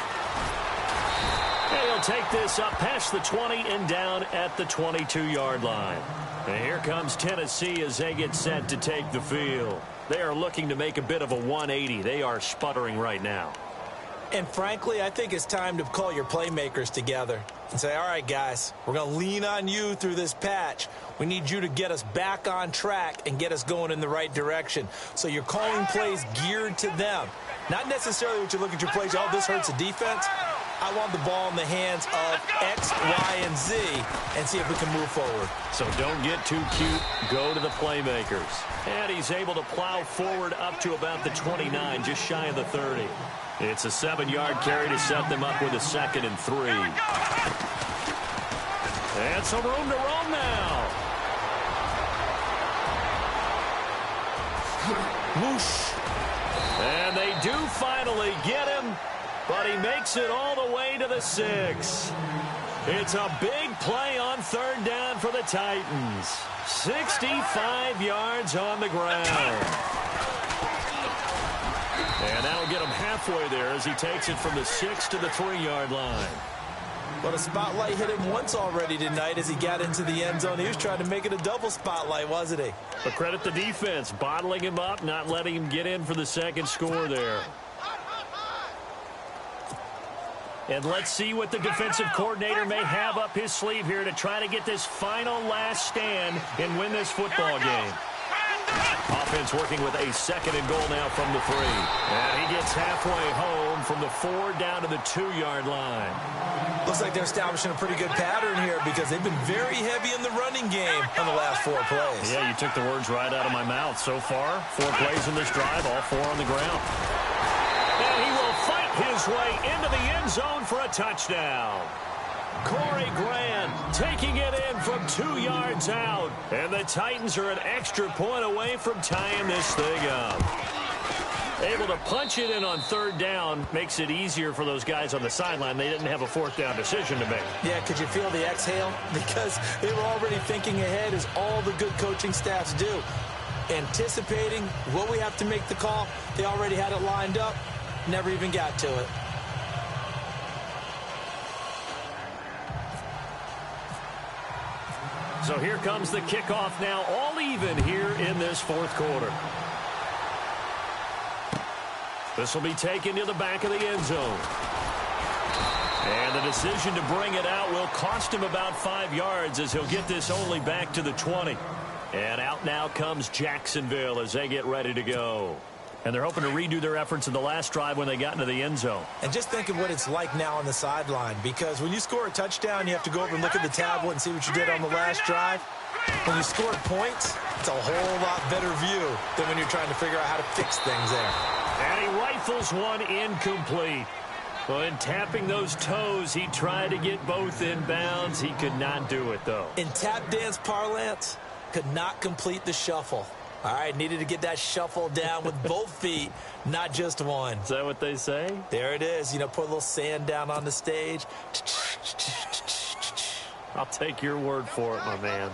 And he'll take this up past the 20 and down at the 22-yard line. And here comes Tennessee as they get set to take the field. They are looking to make a bit of a 180. They are sputtering right now. And frankly, I think it's time to call your playmakers together and say, all right, guys, we're going to lean on you through this patch. We need you to get us back on track and get us going in the right direction. So you're calling plays geared to them. Not necessarily what you look at your plays, oh, this hurts the defense. I want the ball in the hands of X, Y, and Z and see if we can move forward. So don't get too cute. Go to the playmakers. And he's able to plow forward up to about the 29, just shy of the 30. It's a 7-yard carry to set them up with a 2nd and 3. And some room to roam now. Whoosh. And they do finally get him, but he makes it all the way to the 6. It's a big play on 3rd down for the Titans. 65 yards on the ground. And that'll get him halfway there as he takes it from the 6 to the 3-yard line. But a spotlight hit him once already tonight as he got into the end zone. He was trying to make it a double spotlight, wasn't he? But credit the defense, bottling him up, not letting him get in for the 2nd score there. And let's see what the defensive coordinator may have up his sleeve here to try to get this final last stand and win this football game. Offense working with a 2nd and goal now from the 3. And he gets halfway home from the 4 down to the 2-yard line. Looks like they're establishing a pretty good pattern here because they've been very heavy in the running game on the last 4 plays. Yeah, you took the words right out of my mouth. So far, 4 plays in this drive, all 4 on the ground. And he will fight his way into the end zone for a touchdown. Corey Grant taking it in from 2 yards out. And the Titans are an extra point away from tying this thing up. Able to punch it in on 3rd down makes it easier for those guys on the sideline. They didn't have a 4th down decision to make. Yeah, could you feel the exhale? Because they were already thinking ahead, as all the good coaching staffs do. Anticipating what we have to make the call. They already had it lined up. Never even got to it. So here comes the kickoff now, all even here in this 4th quarter. This will be taken to the back of the end zone. And the decision to bring it out will cost him about 5 yards as he'll get this only back to the 20. And out now comes Jacksonville as they get ready to go. And they're hoping to redo their efforts in the last drive when they got into the end zone. And just think of what it's like now on the sideline, because when you score a touchdown, you have to go over and look at the tablet and see what you did on the last drive. When you scored points, it's a whole lot better view than when you're trying to figure out how to fix things there. And he rifles one incomplete. Well, in tapping those toes, he tried to get both in bounds. He could not do it, though. In tap dance parlance, could not complete the shuffle. All right, needed to get that shuffle down with both feet, not just one. Is that what they say? There it is. You know, put a little sand down on the stage. I'll take your word for it, my man.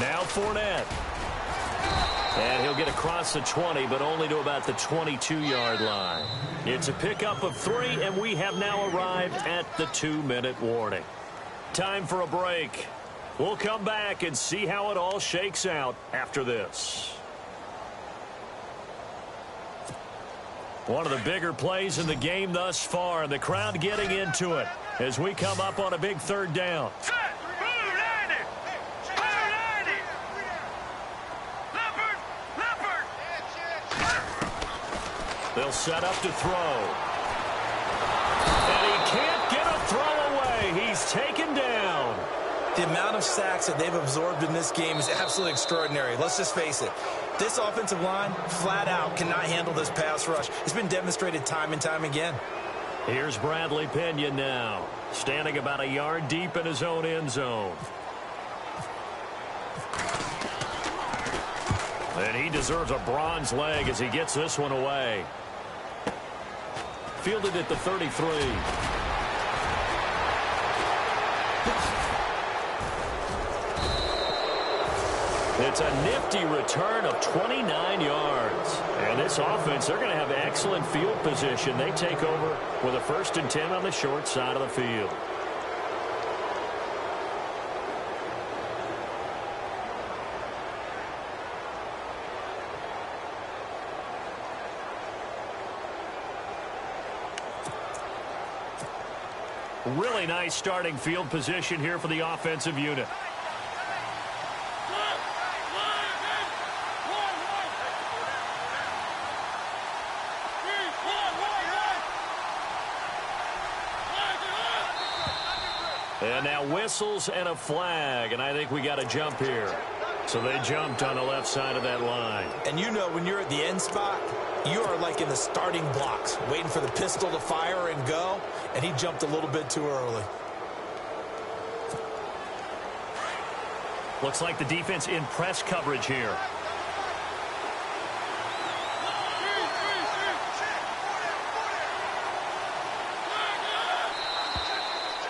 Now Fournette. And he'll get across the 20, but only to about the 22-yard line. It's a pickup of 3, and we have now arrived at the 2-minute warning. Time for a break. We'll come back and see how it all shakes out after this. One of the bigger plays in the game thus far, and the crowd getting into it as we come up on a big 3rd down. They'll set up to throw. And he can't get a throw away. He's taken down. The amount of sacks that they've absorbed in this game is absolutely extraordinary. Let's just face it. This offensive line, flat out, cannot handle this pass rush. It's been demonstrated time and time again. Here's Bradley Pinion now, standing about a yard deep in his own end zone. And he deserves a bronze leg as he gets this one away. Fielded at the 33. It's a nifty return of 29 yards. And this offense, they're going to have excellent field position. They take over with a 1st and 10 on the short side of the field. Really nice starting field position here for the offensive unit. And now whistles and a flag, and I think we got a jump here. So they jumped on the left side of that line. And you know when you're at the end spot, you are like in the starting blocks, waiting for the pistol to fire and go, and he jumped a little bit too early. Looks like the defense in press coverage here.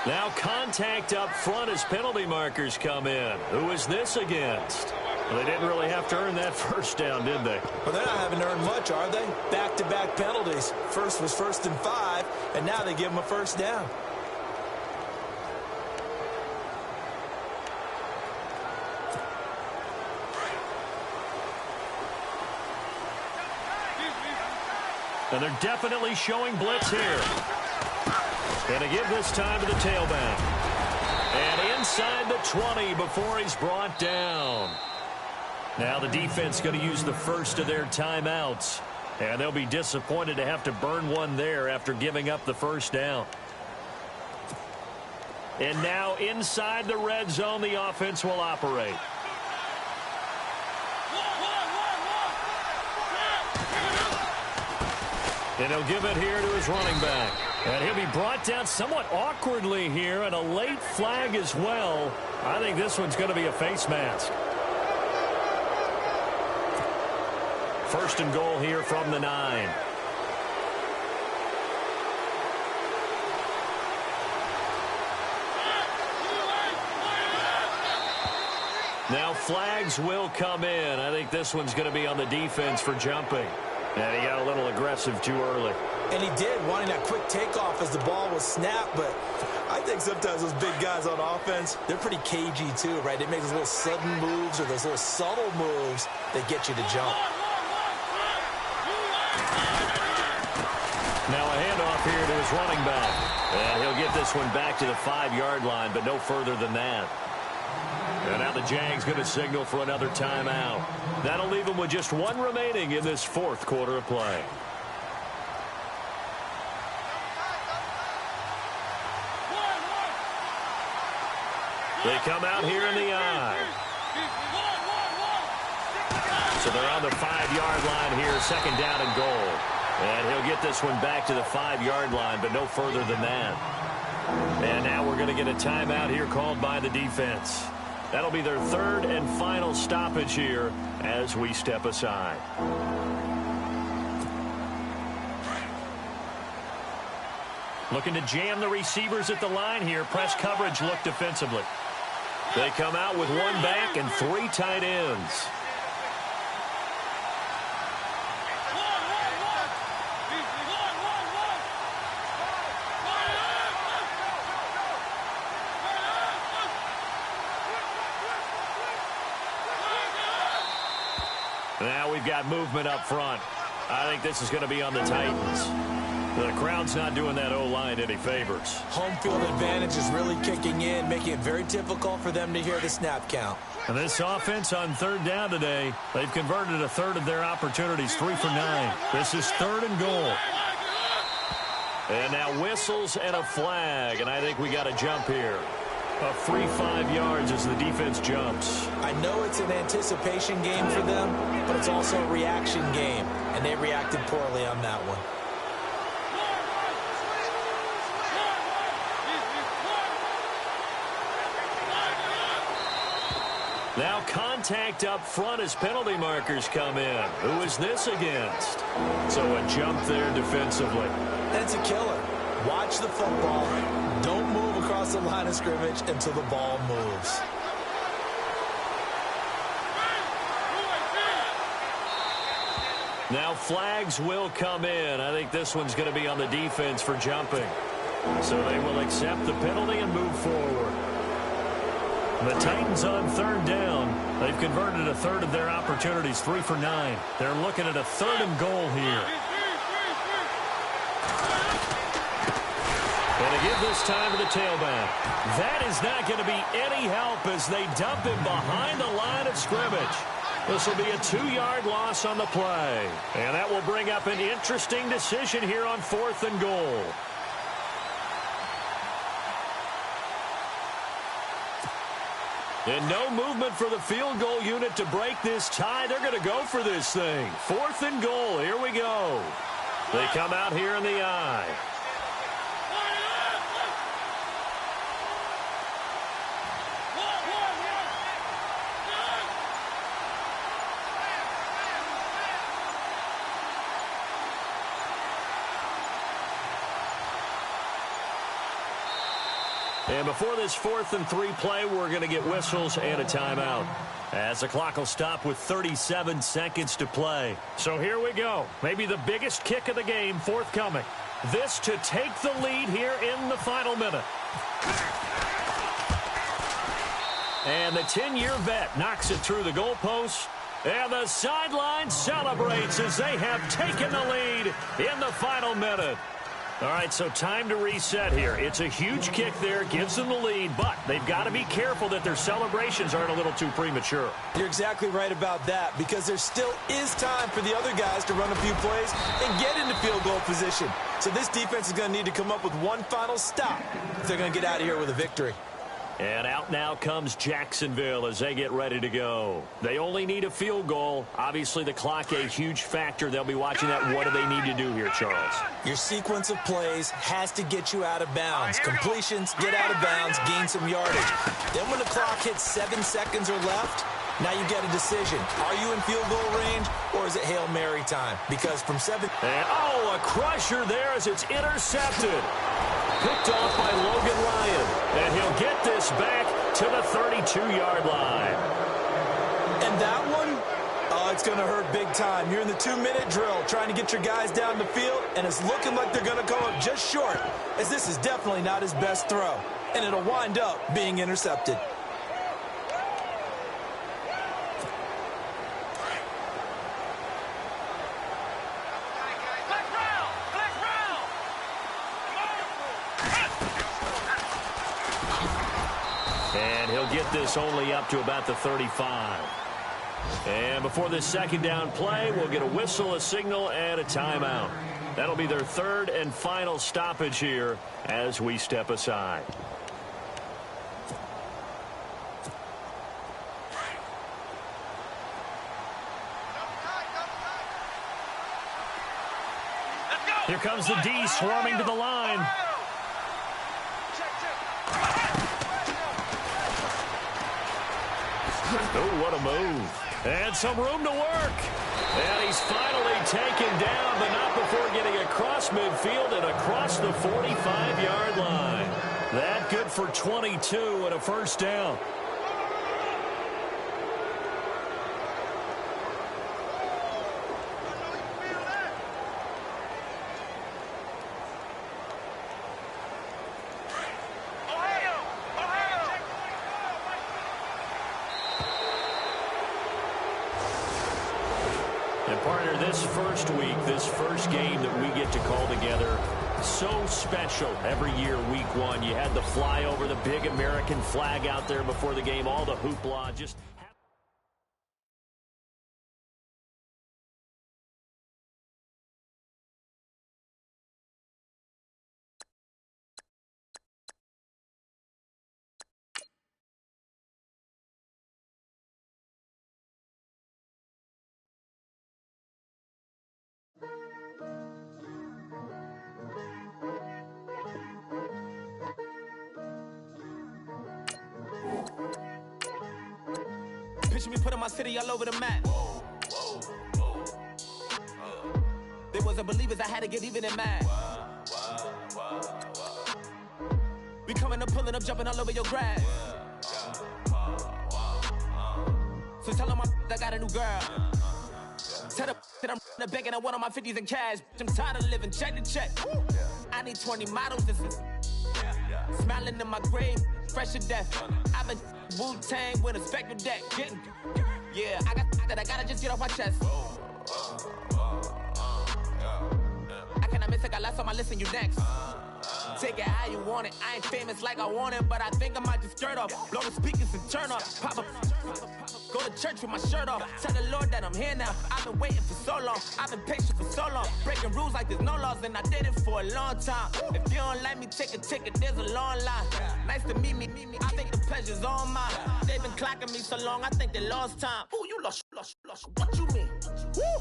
Now contact up front as penalty markers come in. Who is this against? Well, they didn't really have to earn that 1st down, did they? Well, they're not having to earn much, are they? Back-to-back penalties. First was 1st and 5, and now they give them a 1st down. And they're definitely showing blitz here. Going to give this time to the tailback. And inside the 20 before he's brought down. Now the defense going to use the first of their timeouts. And they'll be disappointed to have to burn one there after giving up the 1st down. And now inside the red zone, the offense will operate. And he'll give it here to his running back. And he'll be brought down somewhat awkwardly here, and a late flag as well. I think this one's going to be a face mask. 1st and goal here from the 9. Now flags will come in. I think this one's going to be on the defense for jumping. And he got a little aggressive too early. And he did, wanting that quick takeoff as the ball was snapped. But I think sometimes those big guys on offense, they're pretty cagey too, right? They make those little sudden moves or those little subtle moves that get you to jump. Now a handoff here to his running back. And he'll get this one back to the 5-yard line, but no further than that. And now the Jags going to signal for another timeout. That'll leave them with just one remaining in this 4th quarter of play. They come out here in the I. So they're on the 5-yard line here, 2nd down and goal. And he'll get this one back to the 5-yard line, but no further than that. And now we're going to get a timeout here called by the defense. That'll be their 3rd and final stoppage here as we step aside. Looking to jam the receivers at the line here. Press coverage look defensively. They come out with one back and 3 tight ends. Now we've got movement up front. I think this is going to be on the Titans. The crowd's not doing that O-line any favors. Home field advantage is really kicking in, making it very difficult for them to hear the snap count. And this offense on 3rd down today, they've converted a third of their opportunities, 3 for 9. This is 3rd and goal. And now whistles and a flag, and I think we got a jump here. A free 5 yards as the defense jumps. I know it's an anticipation game for them, but it's also a reaction game, and they reacted poorly on that one. Now contact up front as penalty markers come in. Who is this against? So a jump there defensively. That's a killer. Watch the football. Don't move across the line of scrimmage until the ball moves. Now flags will come in. I think this one's going to be on the defense for jumping. So they will accept the penalty and move forward. The Titans on 3rd down. They've converted a third of their opportunities, 3 for 9. They're looking at a 3rd and goal here. And to give this time to the tailback. That is not going to be any help as they dump him behind the line of scrimmage. This will be a 2-yard loss on the play. And that will bring up an interesting decision here on 4th and goal. And no movement for the field goal unit to break this tie. They're going to go for this thing. 4th and goal. Here we go. They come out here in the I. And before this 4th and 3 play, we're going to get whistles and a timeout, as the clock will stop with 37 seconds to play. So here we go. Maybe the biggest kick of the game forthcoming. This to take the lead here in the final minute. And the 10-year vet knocks it through the goalpost. And the sideline celebrates as they have taken the lead in the final minute. All right, so time to reset here. It's a huge kick there, gives them the lead, but they've got to be careful that their celebrations aren't a little too premature. You're exactly right about that, because there still is time for the other guys to run a few plays and get into field goal position. So this defense is going to need to come up with one final stop if they're going to get out of here with a victory. And out now comes Jacksonville as they get ready to go. They only need a field goal. Obviously, the clock a huge factor. They'll be watching that. What do they need to do here, Charles? Your sequence of plays has to get you out of bounds. Completions, get out of bounds, gain some yardage. Then when the clock hits 7 seconds or left, now you get a decision. Are you in field goal range, or is it Hail Mary time? Because from 7... And, a crusher there as it's intercepted. Picked off by Logan Ryan. And he'll get this back to the 32-yard line. And that one, it's going to hurt big time. You're in the 2-minute drill trying to get your guys down the field, and it's looking like they're going to come up just short, as this is definitely not his best throw. And it'll wind up being intercepted. And he'll get this only up to about the 35. And before this second down play, we'll get a whistle, a signal, and a timeout. That'll be their third and final stoppage here as we step aside. Here comes the D swarming to the line. Oh, what a move. And some room to work. And he's finally taken down, but not before getting across midfield and across the 45-yard line. That good for 22 and a first down. And partner, this first week, this first game that we get to call together, so special every year, week one. You had the flyover, the big American flag out there before the game, all the hoopla, just... Picture me putting my city all over the map. They wasn't believers, I had to get even in mad. We coming up, pulling up, jumping all over your grass. So tell them I got a new girl. Tell them that I'm the bank and I want all my 50s in cash. I'm tired of living check to check. I need 20 models. This is smiling in my grave, fresh to death. I've been Wu-Tang with a spectral deck. Yeah, I gotta just get off my chest. I cannot miss it, got last on my list and you next. Take it how you want it. I ain't famous like I want it, but I think I might just skirt off. Blow the speakers and turn up. Pop up. Go to church with my shirt off. Tell the Lord that I'm here now. I've been waiting for so long. I've been patient for so long. Breaking rules like there's no laws, and I did it for a long time. If you don't like me, take a ticket. There's a long line. Nice to meet me. I think the pleasure's all mine. They've been clocking me so long, I think they lost time. Ooh, you lost. What you mean? Woo!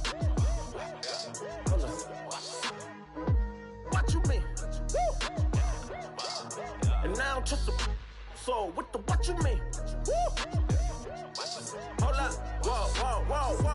What you mean? Woo! And now I don't trust the so what you mean? Woo! Hold up, whoa.